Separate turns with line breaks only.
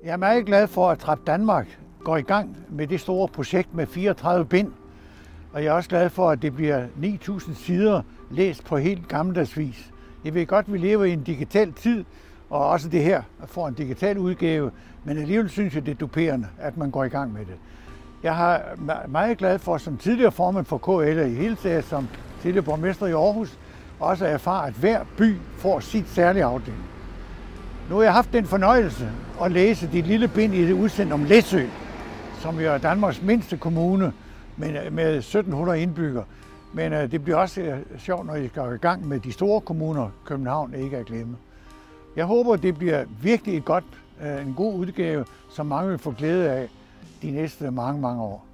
Jeg er meget glad for, at Trap Danmark går i gang med det store projekt med 34 bind. Og jeg er også glad for, at det bliver 9.000 sider læst på helt gammeldags vis. Jeg ved godt, at vi lever i en digital tid, og også det her får en digital udgave, men alligevel synes jeg, det er duperende, at man går i gang med det. Jeg er meget glad for, som tidligere formand for KL i hele taget, som tidligere borgmester i Aarhus, også at erfare, at hver by får sit særlige afdeling. Nu har jeg haft den fornøjelse at læse det lille bind i det udsendt om Læsø, som jo er Danmarks mindste kommune med 1700 indbyggere. Men det bliver også sjovt, når I skal i gang med de store kommuner, København ikke at glemme. Jeg håber, det bliver virkelig en god udgave, som mange vil få glæde af de næste mange år.